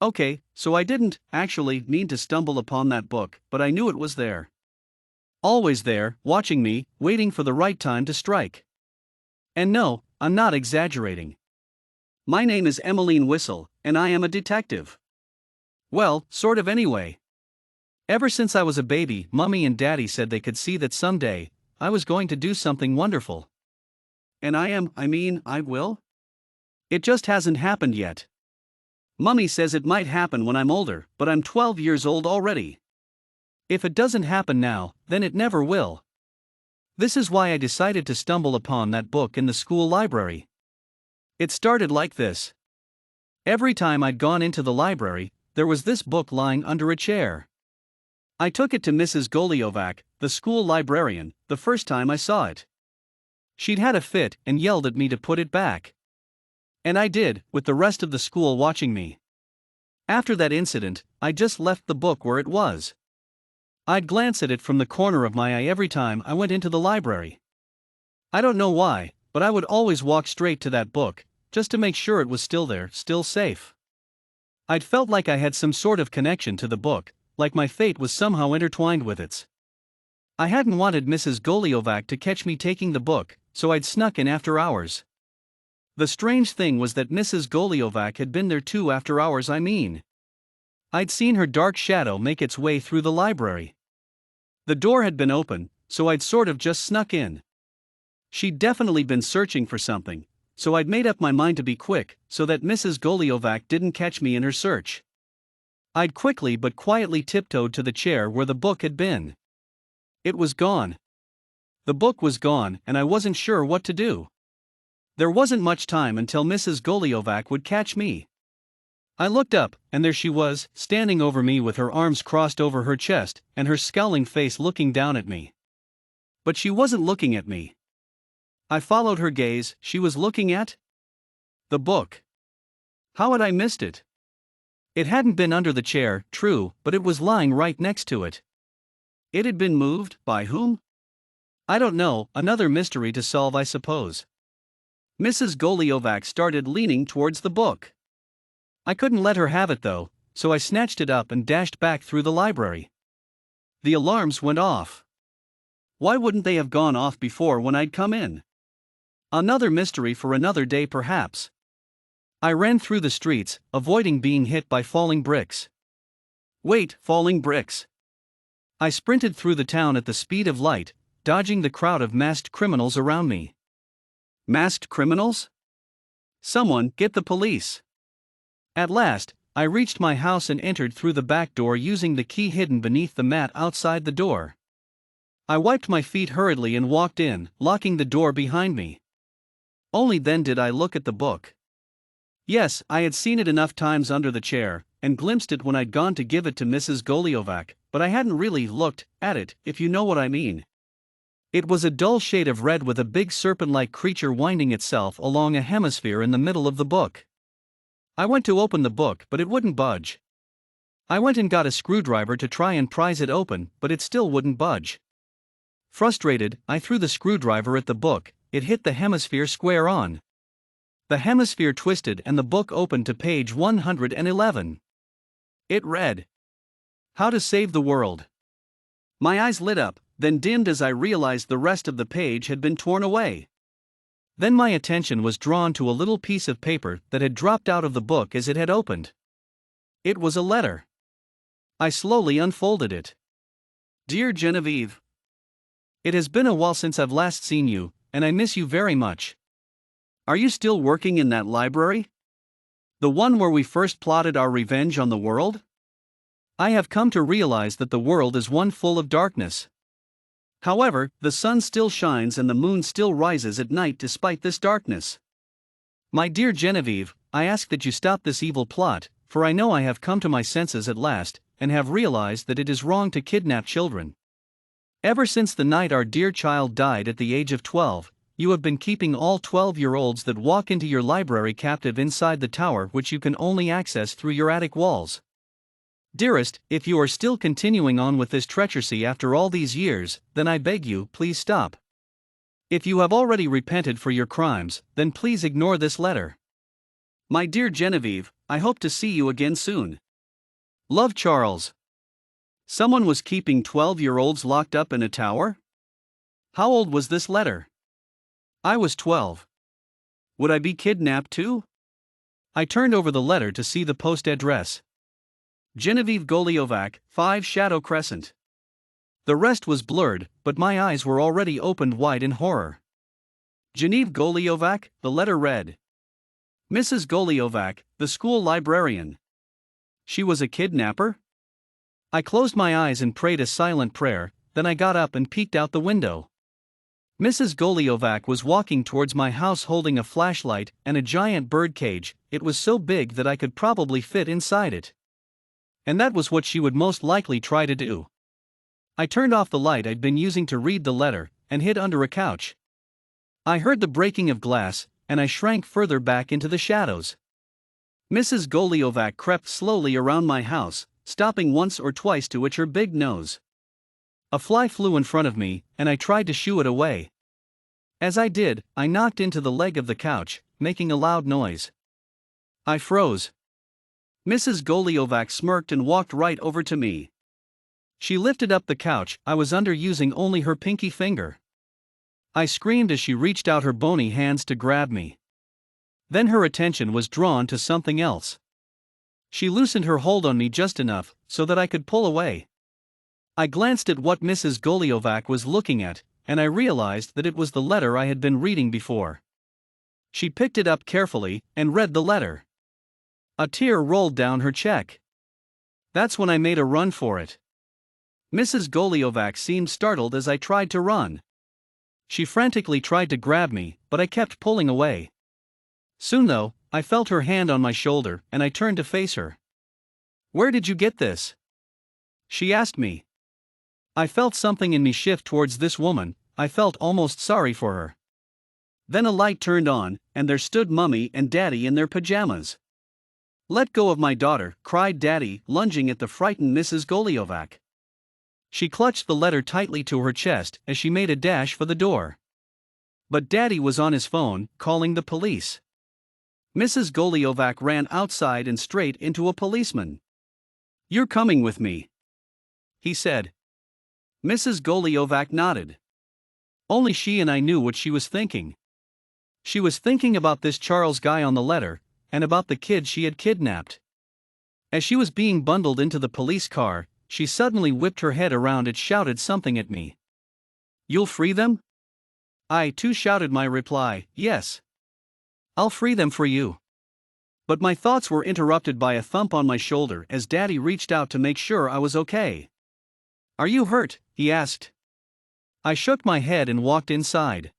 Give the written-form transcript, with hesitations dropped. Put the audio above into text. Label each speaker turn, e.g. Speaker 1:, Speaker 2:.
Speaker 1: Okay, so I didn't actually mean to stumble upon that book, but I knew it was there. Always there, watching me, waiting for the right time to strike. And no, I'm not exaggerating. My name is Emmeline Whistle, and I am a detective. Well, sort of anyway. Ever since I was a baby, Mummy and Daddy said they could see that someday I was going to do something wonderful. And I will? It just hasn't happened yet. Mummy says it might happen when I'm older, but I'm 12 years old already. If it doesn't happen now, then it never will. This is why I decided to stumble upon that book in the school library. It started like this. Every time I'd gone into the library, there was this book lying under a chair. I took it to Mrs. Goliovac, the school librarian, the first time I saw it. She'd had a fit and yelled at me to put it back. And I did, with the rest of the school watching me. After that incident, I just left the book where it was. I'd glance at it from the corner of my eye every time I went into the library. I don't know why, but I would always walk straight to that book, just to make sure it was still there, still safe. I'd felt like I had some sort of connection to the book, like my fate was somehow intertwined with its. I hadn't wanted Mrs. Goliovac to catch me taking the book, so I'd snuck in after hours. The strange thing was that Mrs. Goliovac had been there too after hours. I'd seen her dark shadow make its way through the library. The door had been open, so I'd sort of just snuck in. She'd definitely been searching for something, so I'd made up my mind to be quick, so that Mrs. Goliovac didn't catch me in her search. I'd quickly but quietly tiptoed to the chair where the book had been. It was gone. The book was gone, and I wasn't sure what to do. There wasn't much time until Mrs. Goliovac would catch me. I looked up, and there she was, standing over me with her arms crossed over her chest, and her scowling face looking down at me. But she wasn't looking at me. I followed her gaze. She was looking at the book. How had I missed it? It hadn't been under the chair, true, but it was lying right next to it. It had been moved, by whom? I don't know, another mystery to solve, I suppose. Mrs. Goliovac started leaning towards the book. I couldn't let her have it though, so I snatched it up and dashed back through the library. The alarms went off. Why wouldn't they have gone off before when I'd come in? Another mystery for another day perhaps. I ran through the streets, avoiding being hit by falling bricks. Wait, falling bricks. I sprinted through the town at the speed of light, dodging the crowd of masked criminals around me. Masked criminals? Someone, get the police. At last, I reached my house and entered through the back door using the key hidden beneath the mat outside the door. I wiped my feet hurriedly and walked in, locking the door behind me. Only then did I look at the book. Yes, I had seen it enough times under the chair, and glimpsed it when I'd gone to give it to Mrs. Goliovac, but I hadn't really looked at it, if you know what I mean. It was a dull shade of red with a big serpent-like creature winding itself along a hemisphere in the middle of the book. I went to open the book, but it wouldn't budge. I went and got a screwdriver to try and prise it open, but it still wouldn't budge. Frustrated, I threw the screwdriver at the book. It hit the hemisphere square on. The hemisphere twisted and the book opened to page 111. It read, "How to Save the World." My eyes lit up, then dimmed as I realized the rest of the page had been torn away. Then my attention was drawn to a little piece of paper that had dropped out of the book as it had opened. It was a letter. I slowly unfolded it. "Dear Genevieve, it has been a while since I've last seen you, and I miss you very much. Are you still working in that library? The one where we first plotted our revenge on the world? I have come to realize that the world is one full of darkness. However, the sun still shines and the moon still rises at night despite this darkness. My dear Genevieve, I ask that you stop this evil plot, for I know I have come to my senses at last, and have realized that it is wrong to kidnap children. Ever since the night our dear child died at the age of 12, you have been keeping all 12-year-olds that walk into your library captive inside the tower which you can only access through your attic walls. Dearest, if you are still continuing on with this treachery after all these years, then I beg you, please stop. If you have already repented for your crimes, then please ignore this letter. My dear Genevieve, I hope to see you again soon. Love, Charles. Someone was keeping 12-year-olds locked up in a tower? How old was this letter? I was 12. Would I be kidnapped too? I turned over the letter to see the post address. Genevieve Goliovac, 5 Shadow Crescent. The rest was blurred, but my eyes were already opened wide in horror. Genevieve Goliovac, the letter read. Mrs. Goliovac, the school librarian. She was a kidnapper? I closed my eyes and prayed a silent prayer, then I got up and peeked out the window. Mrs. Goliovac was walking towards my house holding a flashlight and a giant bird cage. It was so big that I could probably fit inside it. And that was what she would most likely try to do. I turned off the light I'd been using to read the letter, and hid under a couch. I heard the breaking of glass, and I shrank further back into the shadows. Mrs. Goliovac crept slowly around my house, stopping once or twice to itch her big nose. A fly flew in front of me, and I tried to shoo it away. As I did, I knocked into the leg of the couch, making a loud noise. I froze. Mrs. Goliovac smirked and walked right over to me. She lifted up the couch I was under using only her pinky finger. I screamed as she reached out her bony hands to grab me. Then her attention was drawn to something else. She loosened her hold on me just enough so that I could pull away. I glanced at what Mrs. Goliovac was looking at, and I realized that it was the letter I had been reading before. She picked it up carefully and read the letter. A tear rolled down her cheek. That's when I made a run for it. Mrs. Goliovac seemed startled as I tried to run. She frantically tried to grab me, but I kept pulling away. Soon though, I felt her hand on my shoulder and I turned to face her. Where did you get this? She asked me. I felt something in me shift towards this woman. I felt almost sorry for her. Then a light turned on, and there stood Mummy and Daddy in their pajamas. Let go of my daughter, cried Daddy, lunging at the frightened Mrs. Goliovac. She clutched the letter tightly to her chest as she made a dash for the door. But Daddy was on his phone, calling the police. Mrs. Goliovac ran outside and straight into a policeman. You're coming with me, he said. Mrs. Goliovac nodded. Only she and I knew what she was thinking. She was thinking about this Charles guy on the letter, and about the kid she had kidnapped. As she was being bundled into the police car, she suddenly whipped her head around and shouted something at me. You'll free them? I too shouted my reply, yes. I'll free them for you. But my thoughts were interrupted by a thump on my shoulder as Daddy reached out to make sure I was okay. Are you hurt? He asked. I shook my head and walked inside.